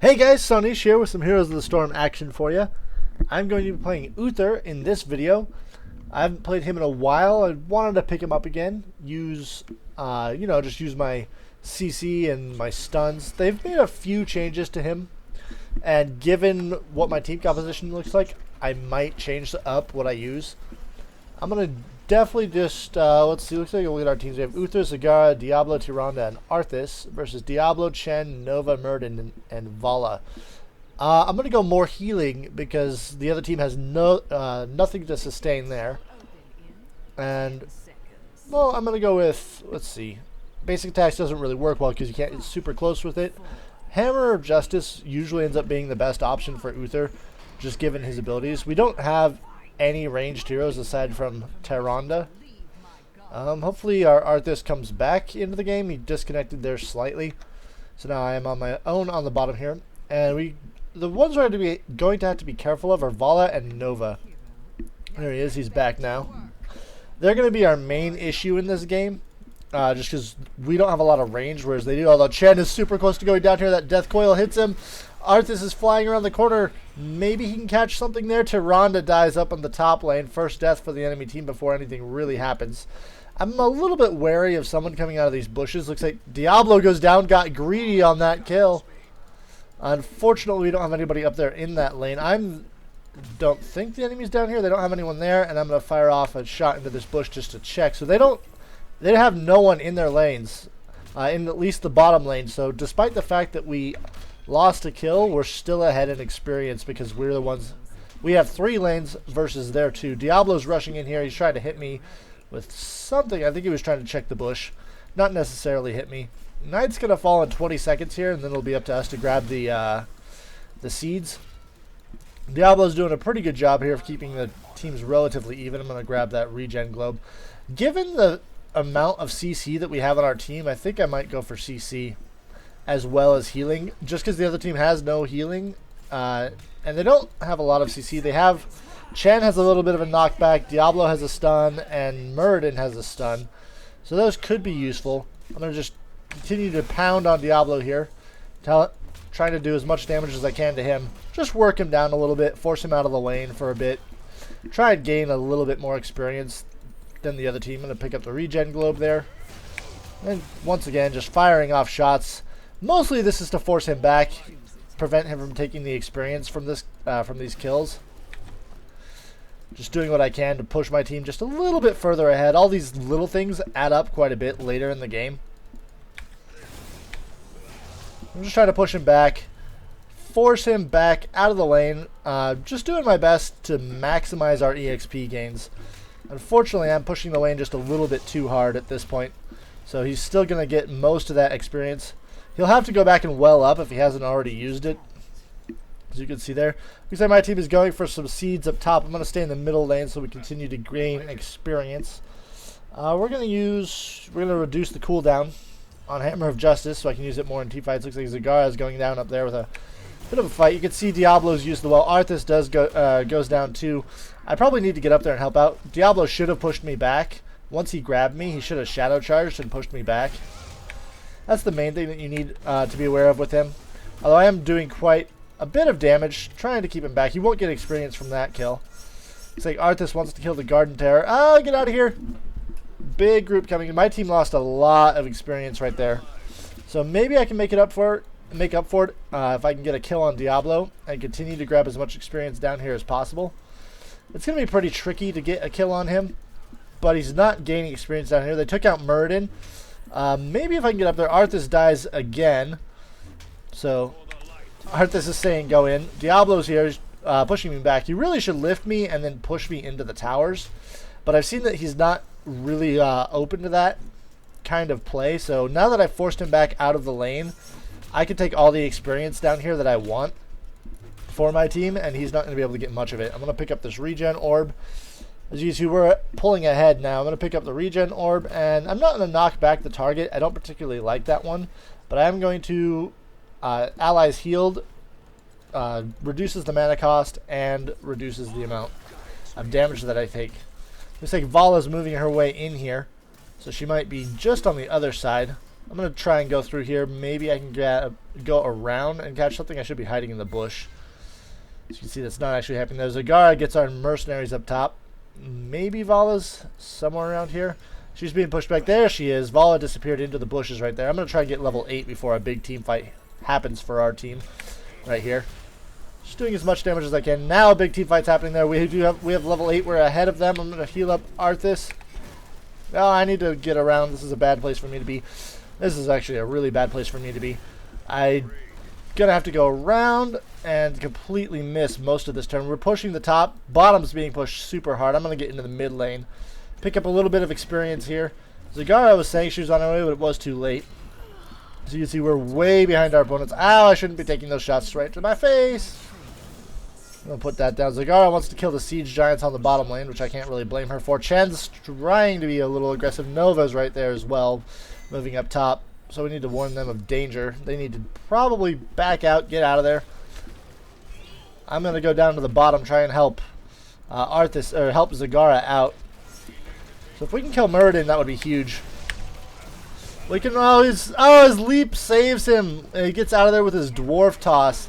Hey guys, Sauniche here with some Heroes of the Storm action for you. I'm going to be playing Uther in this video. I haven't played him in a while. I wanted to pick him up again. Just use my CC and my stuns. They've made a few changes to him, and given what my team composition looks like, I might change up what I use. I'm gonna definitely just let's see. Looks like we'll get our teams. We have Uther, Zagara, Diablo, Tyrande, and Arthas versus Diablo, Chen, Nova, Murden, and Vala. I'm gonna go more healing because the other team has nothing to sustain there. And well, I'm gonna go with, let's see. Basic attacks doesn't really work well because you can't get super close with it. Hammer of Justice usually ends up being the best option for Uther, just given his abilities. We don't have any ranged heroes aside from Tyrande. Hopefully our Arthas comes back into the game. He disconnected there slightly. So now I am on my own on the bottom here. And the ones we're going to have to be careful of are Vala and Nova. There he is. He's back now. They're going to be our main issue in this game. Just because we don't have a lot of range, whereas they do. Although Chen is super close to going down here. That death coil hits him. Arthas is flying around the corner. Maybe he can catch something there. Tyrande dies up on the top lane. First death for the enemy team before anything really happens. I'm a little bit wary of someone coming out of these bushes. Looks like Diablo goes down. Got greedy on that kill. Unfortunately, we don't have anybody up there in that lane. Don't think the enemy's down here. They don't have anyone there. And I'm going to fire off a shot into this bush just to check. So they have no one in their lanes. In at least the bottom lane. So despite the fact that we lost a kill, we're still ahead in experience because we're the ones. We have 3 lanes versus their 2. Diablo's rushing in here. He's trying to hit me with something. I think he was trying to check the bush. Not necessarily hit me. Knight's going to fall in 20 seconds here, and then it'll be up to us to grab the seeds. Diablo's doing a pretty good job here of keeping the teams relatively even. I'm going to grab that regen globe. Given the amount of CC that we have on our team, I think I might go for CC as well as healing, just because the other team has no healing, and they don't have a lot of CC. They have Chen has a little bit of a knockback, Diablo has a stun, and Murden has a stun, so those could be useful. I'm going to just continue to pound on Diablo here, trying to do as much damage as I can to him. Just work him down a little bit, force him out of the lane for a bit, try and gain a little bit more experience than the other team. I'm going to pick up the regen globe there, and once again just firing off shots. Mostly this is to force him back, prevent him from taking the experience from these kills. Just doing what I can to push my team just a little bit further ahead. All these little things add up quite a bit later in the game. I'm just trying to push him back, force him back out of the lane. Just doing my best to maximize our EXP gains. Unfortunately, I'm pushing the lane just a little bit too hard at this point. So he's still going to get most of that experience. He'll have to go back and well up if he hasn't already used it. As you can see there. Looks like my team is going for some seeds up top. I'm going to stay in the middle lane so we continue to gain experience. We're going to reduce the cooldown on Hammer of Justice so I can use it more in teamfights. Looks like Zagara is going down up there with a bit of a fight. You can see Diablo's used the well. Arthas goes down too. I probably need to get up there and help out. Diablo should have pushed me back. Once he grabbed me, he should have shadow charged and pushed me back. That's the main thing that you need to be aware of with him. Although I am doing quite a bit of damage, trying to keep him back. He won't get experience from that kill. It's like Arthas wants to kill the Garden Terror. Ah, get out of here. Big group coming in. My team lost a lot of experience right there. So maybe I can make up for it if I can get a kill on Diablo and continue to grab as much experience down here as possible. It's going to be pretty tricky to get a kill on him, but he's not gaining experience down here. They took out Murden. Maybe if I can get up there. Arthas dies again. So Arthas is saying go in. Diablo's here. He's pushing me back. He really should lift me and then push me into the towers. But I've seen that he's not really open to that kind of play. So now that I've forced him back out of the lane, I can take all the experience down here that I want for my team. And he's not going to be able to get much of it. I'm going to pick up this regen orb. As you see, we're pulling ahead now. I'm going to pick up the regen orb, and I'm not going to knock back the target. I don't particularly like that one, but I am going to allies healed, reduces the mana cost, and reduces the amount of damage that I take. Looks like Vala's moving her way in here, so she might be just on the other side I'm going to try and go through here. Maybe I can go around and catch something. I should be hiding in the bush. As you can see, that's not actually happening. There's Zagara gets our mercenaries up top. Maybe Vala's somewhere around here. She's being pushed back. There she is. Vala disappeared into the bushes right there. I'm going to try and get level 8 before a big team fight happens for our team right here. Just doing as much damage as I can. Now a big team fight's happening there. We have level 8. We're ahead of them. I'm going to heal up Arthas. Oh, I need to get around. This is a bad place for me to be. This is actually a really bad place for me to be. I'm going to have to go around and completely miss most of this turn. We're pushing the top. Bottom's being pushed super hard. I'm going to get into the mid lane. Pick up a little bit of experience here. Zagara was saying she was on her way, but it was too late. So you can see we're way behind our opponents. Ow, I shouldn't be taking those shots right to my face. I'm going to put that down. Zagara wants to kill the siege giants on the bottom lane, which I can't really blame her for. Chen's trying to be a little aggressive. Nova's right there as well, moving up top. So we need to warn them of danger. They need to probably back out, get out of there. I'm going to go down to the bottom, try and help Arthas, or help Zagara out. So if we can kill Muradin, that would be huge. We can his leap saves him. He gets out of there with his dwarf toss.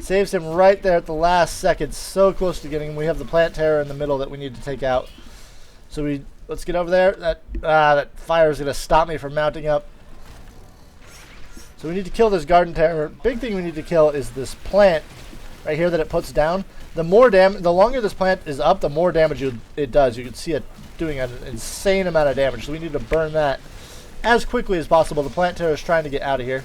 Saves him right there at the last second. So close to getting him. We have the plant terror in the middle that we need to take out. So let's get over there. That fire is going to stop me from mounting up. So we need to kill this garden terror. Big thing we need to kill is this plant right here that it puts down. The longer this plant is up, the more damage it does. You can see it doing an insane amount of damage. So we need to burn that as quickly as possible. The plant terror is trying to get out of here.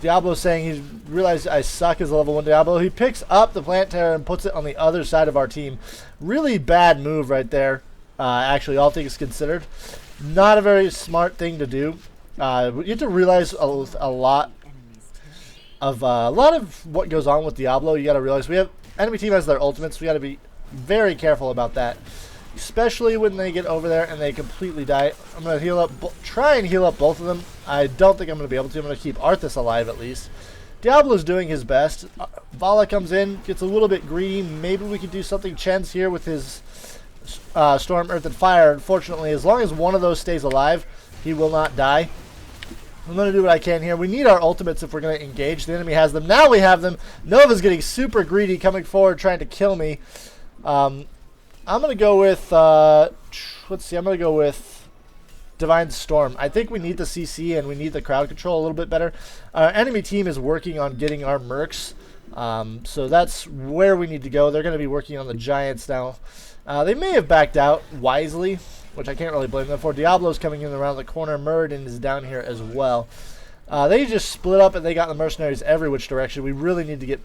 Diablo's saying he realized I suck as a level 1 Diablo. He picks up the plant terror and puts it on the other side of our team. Really bad move right there. Actually, all things considered. Not a very smart thing to do. You have to realize a lot of what goes on with Diablo. You got to realize enemy team has their ultimates. We got to be very careful about that, especially when they get over there and they completely die. I'm gonna try and heal up both of them. I don't think I'm gonna be able to. I'm gonna keep Arthas alive at least. Diablo's doing his best. Vala comes in, gets a little bit greedy. Maybe we could do something. Chen's here with his Storm, Earth, and Fire. Unfortunately, as long as one of those stays alive, he will not die. I'm going to do what I can here. We need our ultimates if we're going to engage. The enemy has them. Now we have them. Nova's getting super greedy, coming forward, trying to kill me. I'm going to go with, let's see, I'm going to go with Divine Storm. I think we need the CC and we need the crowd control a little bit better. Our enemy team is working on getting our mercs. So that's where we need to go. They're going to be working on the giants now. They may have backed out wisely, which I can't really blame them for. Diablo's coming in around the corner. Muradin is down here as well. They just split up and they got the mercenaries every which direction. We really need to get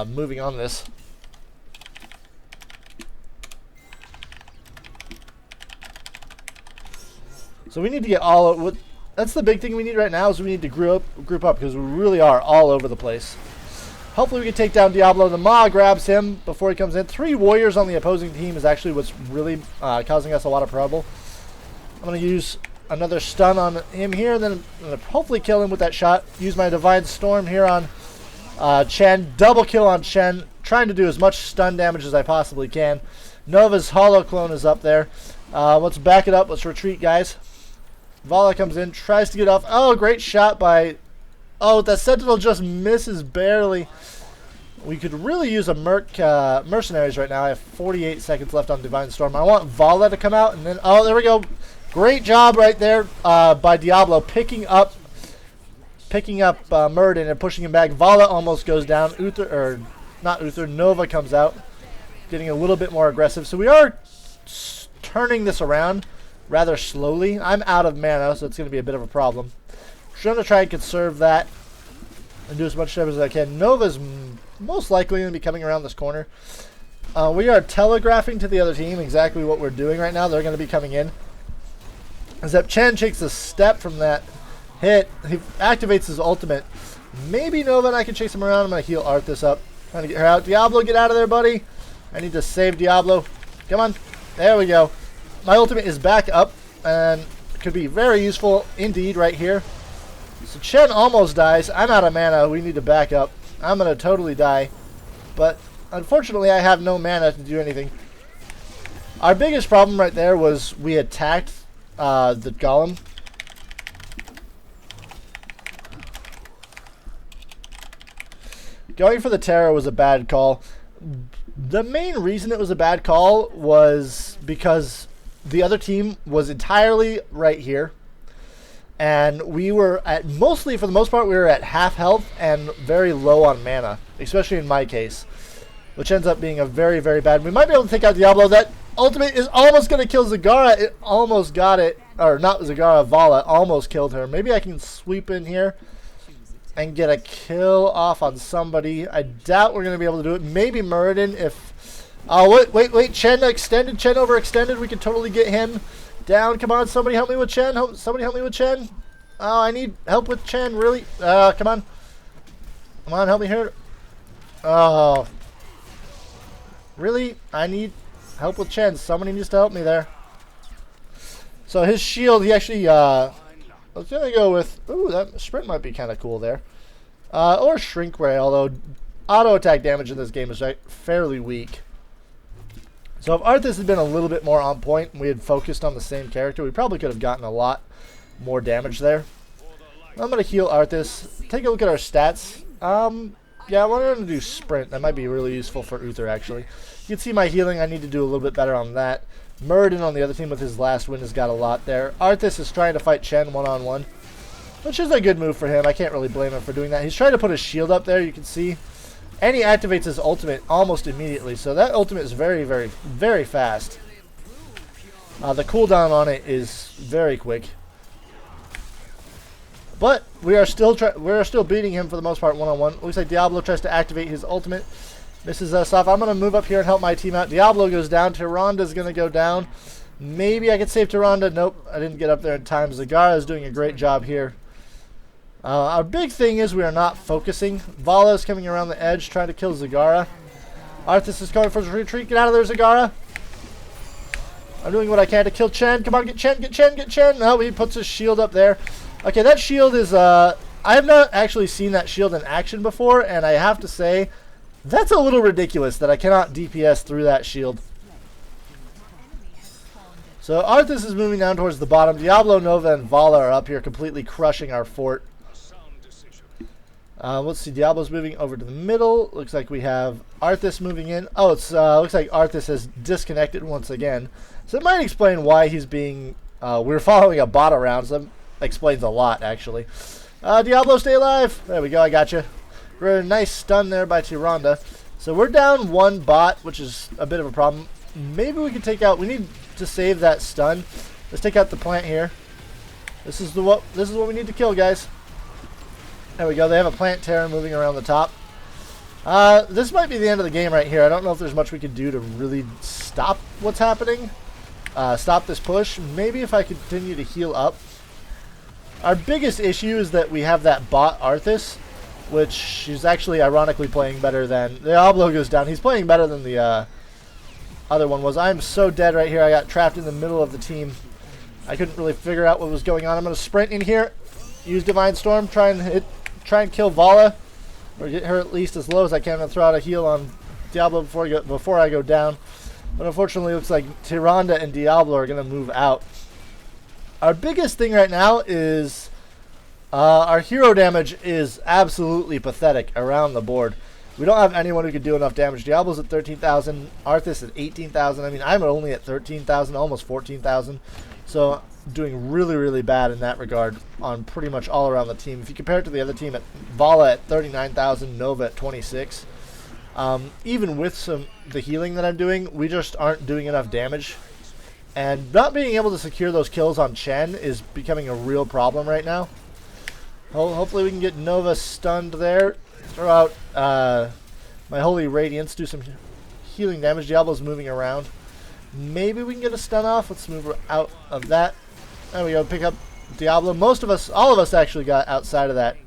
moving on this. So we need to get that's the big thing we need right now is we need to group up because we really are all over the place. Hopefully we can take down Diablo. The Moar grabs him before he comes in. 3 warriors on the opposing team is actually what's really causing us a lot of trouble. I'm going to use another stun on him here, then I'm going to hopefully kill him with that shot. Use my Divine Storm here on Chen. Double kill on Chen. Trying to do as much stun damage as I possibly can. Nova's Hollow Clone is up there. Let's back it up. Let's retreat, guys. Vala comes in, tries to get off. Oh, great shot by... Oh, that Sentinel just misses barely. We could really use a mercenaries right now. I have 48 seconds left on Divine Storm. I want Vala to come out, and then... Oh, there we go. Great job right there by Diablo picking up Muradin and pushing him back. Vala almost goes down. Nova comes out, getting a little bit more aggressive. So we are turning this around rather slowly. I'm out of mana, so it's going to be a bit of a problem. I'm going to try and conserve that and do as much damage as I can. Nova's most likely going to be coming around this corner. We are telegraphing to the other team exactly what we're doing right now. They're going to be coming in. As Chen takes a step from that hit, he activates his ultimate. Maybe Nova and I can chase him around. I'm going to heal Arthas up. Trying to get her out. Diablo, get out of there, buddy. I need to save Diablo. Come on. There we go. My ultimate is back up and could be very useful indeed right here. So Chen almost dies. I'm out of mana. We need to back up. I'm going to totally die. But unfortunately, I have no mana to do anything. Our biggest problem right there was we attacked the golem Going for the Terror was a bad call. The main reason it was a bad call was because the other team was entirely right here. And we were at, mostly, for the most part, we were at half health and very low on mana, especially in my case, which ends up being a very, very bad. We might be able to take out Diablo. That ultimate is almost going to kill Zagara. It almost got it, or not Zagara, Vala almost killed her. Maybe I can sweep in here and get a kill off on somebody. I doubt we're going to be able to do it. Maybe Muradin if... Oh, wait. Chen extended. Chen overextended. We can totally get him down. Come on, somebody help me with Chen. Somebody help me with Chen. Oh, I need help with Chen, really? Come on. Come on, help me here. Oh. Really? I need help with Chen. Somebody needs to help me there. So his shield, he actually... I was going to go with... Ooh, that sprint might be kind of cool there. Or Shrink Ray, although auto attack damage in this game is fairly weak. So if Arthas had been a little bit more on point and we had focused on the same character, we probably could have gotten a lot more damage there. I'm going to heal Arthas. Take a look at our stats. Yeah, we're going to do Sprint. That might be really useful for Uther, actually. You can see my healing. I need to do a little bit better on that. Muradin on the other team with his last win has got a lot there. Arthas is trying to fight Chen one-on-one, which is a good move for him. I can't really blame him for doing that. He's trying to put his shield up there, you can see. And he activates his ultimate almost immediately. So that ultimate is very, very, very fast. The cooldown on it is very quick. But we are still beating him for the most part one-on-one. Looks like Diablo tries to activate his ultimate. Misses us off. I'm going to move up here and help my team out. Diablo goes down. Tyranda's going to go down. Maybe I could save Tyrande. Nope, I didn't get up there in time. Zagara is doing a great job here. Our big thing is we are not focusing. Vala is coming around the edge trying to kill Zagara. Arthas is coming for his retreat. Get out of there, Zagara. I'm doing what I can to kill Chen. Come on, get Chen, get Chen, get Chen. No, he puts his shield up there. Okay, that shield is... I have not actually seen that shield in action before, and I have to say, that's a little ridiculous that I cannot DPS through that shield. So Arthas is moving down towards the bottom. Diablo, Nova, and Vala are up here completely crushing our fort. Let's see, Diablo's moving over to the middle. Looks like we have Arthas moving in. Oh, it's looks like Arthas has disconnected once again. So it might explain why he's being... we're following a bot around, so that explains a lot, actually. Diablo, stay alive! There we go, I got you. We're a nice stun there by Tyrande. So we're down one bot, which is a bit of a problem. Maybe we can take out... We need to save that stun. Let's take out the plant here. This is what we need to kill, guys. There we go. They have a plant terror moving around the top. This might be the end of the game right here. I don't know if there's much we can do to really stop what's happening. Stop this push. Maybe if I continue to heal up. Our biggest issue is that we have that bot Arthas, which is actually ironically playing better than... Diablo goes down. He's playing better than the other one was. I'm so dead right here. I got trapped in the middle of the team. I couldn't really figure out what was going on. I'm going to sprint in here. Use Divine Storm. Try and kill Vala. Or get her at least as low as I can and throw out a heal on Diablo before I go down. But unfortunately, it looks like Tyrande and Diablo are going to move out. Our biggest thing right now is our hero damage is absolutely pathetic around the board. We don't have anyone who can do enough damage. Diablo's at 13,000. Arthas at 18,000. I mean, I'm only at 13,000, almost 14,000. So doing really, really bad in that regard on pretty much all around the team. If you compare it to the other team, at Vala at 39,000, Nova at 26. Even with the healing that I'm doing, we just aren't doing enough damage. And not being able to secure those kills on Chen is becoming a real problem right now. Hopefully we can get Nova stunned there. Throw out my Holy Radiance, do some healing damage. Diablo's moving around. Maybe we can get a stun off. Let's move her out of that. There we go, pick up Diablo. All of us actually got outside of that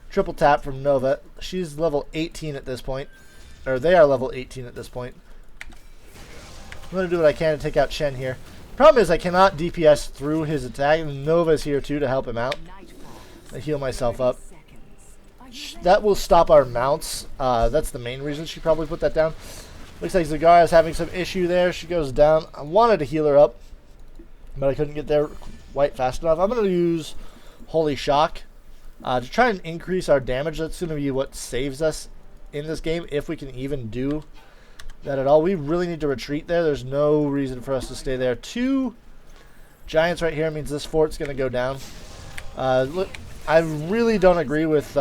triple tap from Nova. She's level 18 at this point. Or they are level 18 at this point. I'm going to do what I can to take out Chen here. Problem is I cannot DPS through his attack, and Nova's here too to help him out. I heal myself up. That will stop our mounts. That's the main reason she probably put that down. Looks like Zagara is having some issue there. She goes down. I wanted to heal her up, but I couldn't get there quite fast enough. I'm going to use Holy Shock to try and increase our damage. That's going to be what saves us in this game, if we can even do that at all. We really need to retreat there. There's no reason for us to stay there. 2 giants right here means this fort's going to go down. Look, I really don't agree with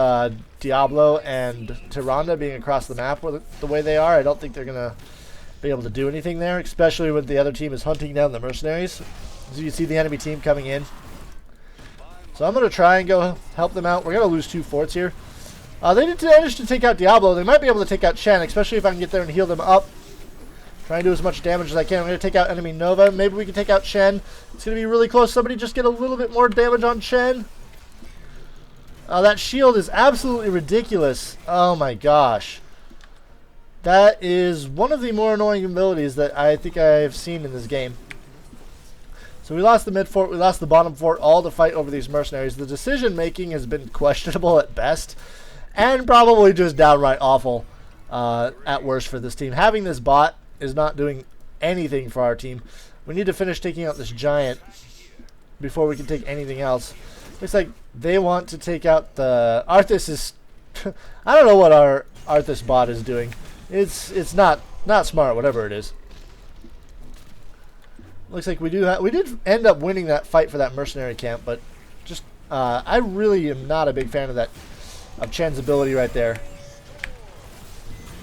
Diablo and Tyrande being across the map the way they are. I don't think they're going to be able to do anything there, especially when the other team is hunting down the mercenaries. As you see the enemy team coming in. So I'm going to try and go help them out. We're going to lose 2 forts here. They did manage to take out Diablo. They might be able to take out Chen, especially if I can get there and heal them up. Try and do as much damage as I can. I'm going to take out enemy Nova. Maybe we can take out Chen. It's going to be really close. Somebody just get a little bit more damage on Chen. That shield is absolutely ridiculous. Oh my gosh. That is one of the more annoying abilities that I think I've seen in this game. So we lost the mid fort, we lost the bottom fort, all to fight over these mercenaries. The decision making has been questionable at best, and probably just downright awful at worst for this team. Having this bot is not doing anything for our team. We need to finish taking out this giant before we can take anything else. Looks like they want to take out the Arthas is I don't know what our Arthas bot is doing. It's not smart, whatever it is. Looks like we did end up winning that fight for that mercenary camp, but just I really am not a big fan of Chen's ability right there.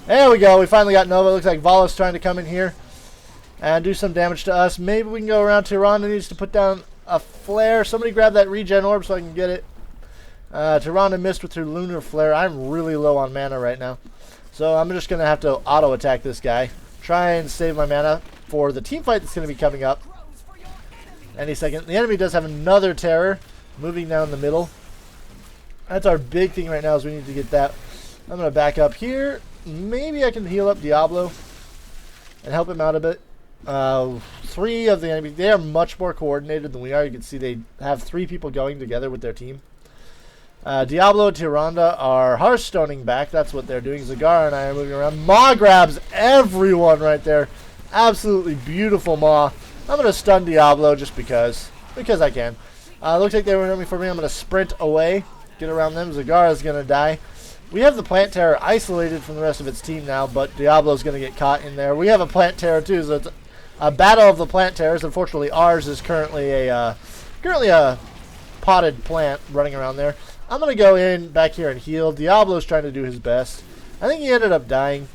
There we go. We finally got Nova. Looks like Vala's trying to come in here and do some damage to us. Maybe we can go around. Tyrande needs to put down a flare. Somebody grab that regen orb so I can get it. Tyrande missed with her lunar flare. I'm really low on mana right now, so I'm just going to have to auto attack this guy. Try and save my mana for the team fight that's going to be coming up any second. The enemy does have another terror moving down the middle. That's our big thing right now, is we need to get that. I'm going to back up here. Maybe I can heal up Diablo and help him out a bit. 3 of the enemy, they are much more coordinated than we are. You can see they have 3 people going together with their team. Diablo and Tyrande are Hearthstoning back. That's what they're doing. Zagara and I are moving around. Moar grabs everyone right there. Absolutely beautiful Moar. I'm going to stun Diablo just because I can. Looks like they were coming for me. I'm going to sprint away, get around them. Zagara's going to die. We have the plant terror isolated from the rest of its team now, but Diablo's going to get caught in there. We have a plant terror too, so it's a battle of the plant terrors. Unfortunately, ours is currently a potted plant running around there. I'm going to go in back here and heal. Diablo's trying to do his best. I think he ended up dying.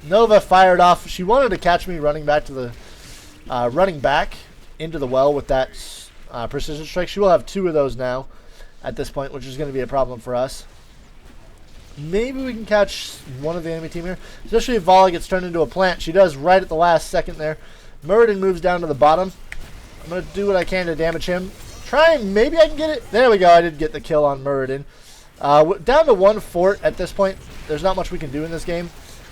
Nova fired off. She wanted to catch me running back to the into the well with that precision strike. She will have 2 of those now at this point, which is going to be a problem for us. Maybe we can catch one of the enemy team here, especially if Vala gets turned into a plant. She does right at the last second there. Muradin moves down to the bottom. I'm going to do what I can to damage him. Maybe I can get it. There we go. I did get the kill on Muradin. Down to 1 fort at this point. There's not much we can do in this game.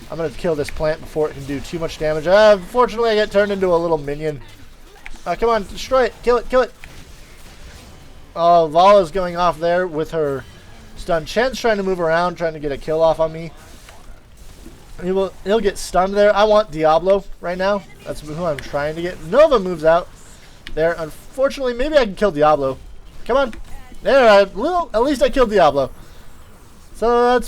I'm going to kill this plant before it can do too much damage. Unfortunately, I get turned into a little minion. Come on, destroy it. Kill it, kill it. Oh, Vala's going off there with her stun. Chen's trying to move around, trying to get a kill off on me. He'll get stunned there. I want Diablo right now. That's who I'm trying to get. Nova moves out there. Unfortunately, maybe I can kill Diablo. Come on. There, at least I killed Diablo. So that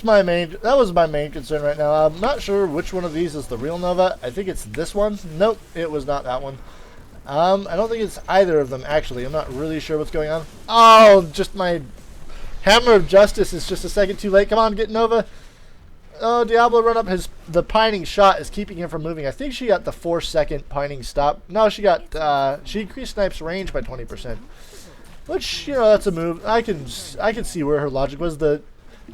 was my main concern right now. I'm not sure which one of these is the real Nova. I think it's this one. Nope, it was not that one. I don't think it's either of them, actually. I'm not really sure what's going on. Oh, just my Hammer of Justice is just a second too late. Come on, get Nova. Oh, Diablo run up. The pining shot is keeping him from moving. I think she got the 4-second pining stop. No, she increased Snipe's range by 20%. Which, that's a move. I can see where her logic was. The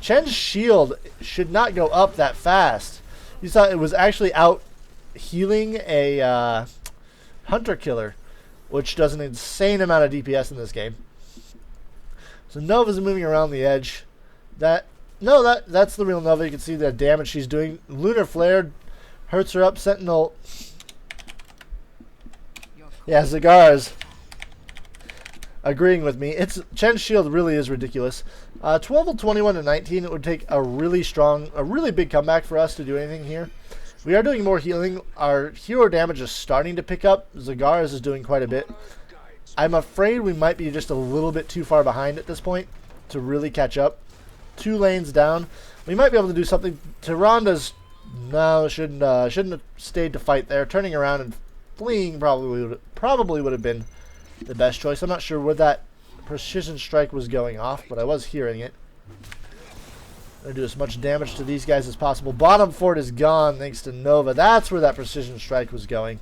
Chen's shield should not go up that fast. You saw it was actually out healing a Hunter Killer, which does an insane amount of DPS in this game. So Nova's moving around the edge. That's the real Nova. You can see the damage she's doing. Lunar Flare hurts her up. Sentinel. Yeah, Zagara's agreeing with me. Chen's shield really is ridiculous. 12 of 21 to 19. It would take a really big comeback for us to do anything here. We are doing more healing. Our hero damage is starting to pick up. Zagara's is doing quite a bit. I'm afraid we might be just a little bit too far behind at this point to really catch up. 2 lanes down. We might be able to do something. Tyranda's no, shouldn't have stayed to fight there. Turning around and fleeing probably would have been the best choice. I'm not sure where that precision strike was going off, but I was hearing it. I'm going to do as much damage to these guys as possible. Bottom fort is gone thanks to Nova. That's where that precision strike was going.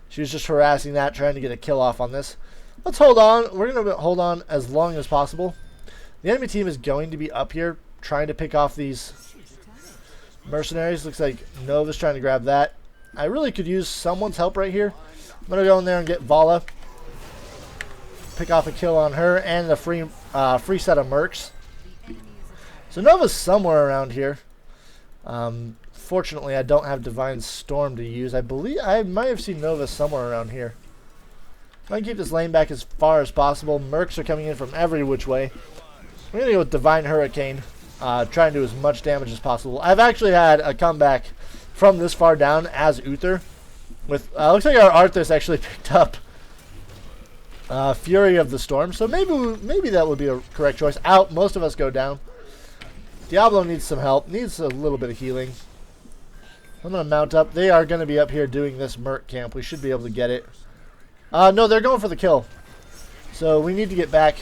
She was just harassing that, trying to get a kill off on this. Let's hold on. We're going to hold on as long as possible. The enemy team is going to be up here trying to pick off these mercenaries. Looks like Nova's trying to grab that. I really could use someone's help right here. I'm going to go in there and get Vala. Pick off a kill on her and a free set of mercs. So Nova's somewhere around here. Fortunately, I don't have Divine Storm to use. I believe I might have seen Nova somewhere around here. I can keep this lane back as far as possible. Mercs are coming in from every which way. We're going to go with Divine Hurricane. Try and do as much damage as possible. I've actually had a comeback from this far down as Uther. With looks like our Arthas actually picked up Fury of the Storm. So maybe that would be a correct choice. Out. Most of us go down. Diablo needs some help. Needs a little bit of healing. I'm going to mount up. They are going to be up here doing this Merc camp. We should be able to get it. No, they're going for the kill. So we need to get back.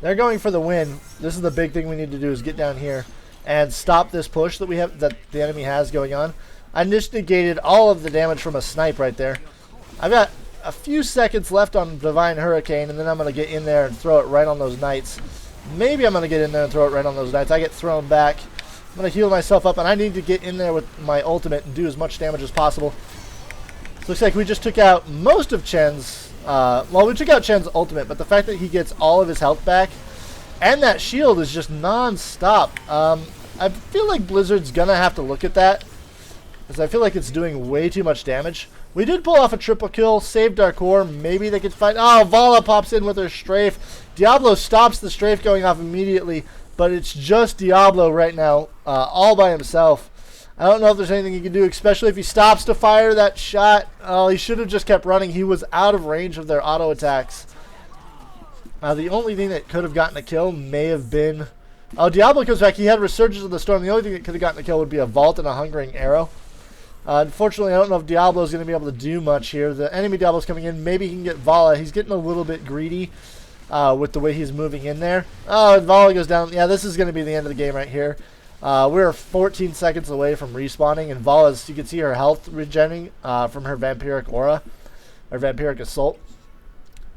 They're going for the win. This is the big thing we need to do is get down here and stop this push that the enemy has going on. I just negated all of the damage from a snipe right there. I've got a few seconds left on Divine Hurricane, and then I'm going to get in there and throw it right on those knights. Maybe I'm going to get in there and throw it right on those knights. I get thrown back. I'm going to heal myself up, and I need to get in there with my ultimate and do as much damage as possible. So looks like we just took out most of Chen's... well, we took out Chen's ultimate, but the fact that he gets all of his health back and that shield is just non-stop. I feel like Blizzard's going to have to look at that, because I feel like it's doing way too much damage. We did pull off a triple kill, saved our core. Maybe they could fight. Oh, Vala pops in with her strafe. Diablo stops the strafe going off immediately, but it's just Diablo right now, all by himself. I don't know if there's anything he can do, especially if he stops to fire that shot. Oh, he should have just kept running. He was out of range of their auto attacks. The only thing that could have gotten a kill may have been... Oh, Diablo comes back. He had Resurgence of the Storm. The only thing that could have gotten a kill would be a Vault and a Hungering Arrow. Unfortunately, I don't know if Diablo is going to be able to do much here. The enemy Diablo's coming in. Maybe he can get Vala. He's getting a little bit greedy with the way he's moving in there. Oh, and Vala goes down. Yeah, this is going to be the end of the game right here. We're 14 seconds away from respawning, and Vala's, you can see her health regenerating from her Vampiric Aura, or Vampiric Assault.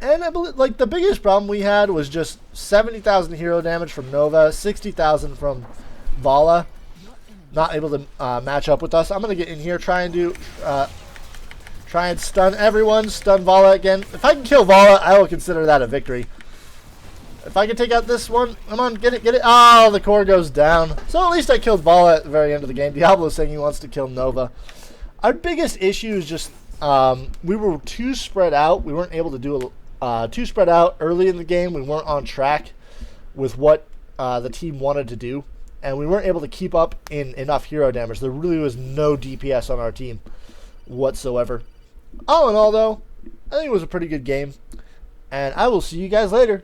And I believe, like, the biggest problem we had was just 70,000 hero damage from Nova, 60,000 from Vala. Not able to match up with us. I'm going to get in here, try and stun everyone, stun Vala again. If I can kill Vala, I will consider that a victory. If I can take out this one, come on, get it, get it. Oh, the core goes down. So at least I killed Vala at the very end of the game. Diablo's saying he wants to kill Nova. Our biggest issue is just we were too spread out. We weren't able to do too spread out early in the game. We weren't on track with what the team wanted to do. And we weren't able to keep up in enough hero damage. There really was no DPS on our team whatsoever. All in all, though, I think it was a pretty good game. And I will see you guys later.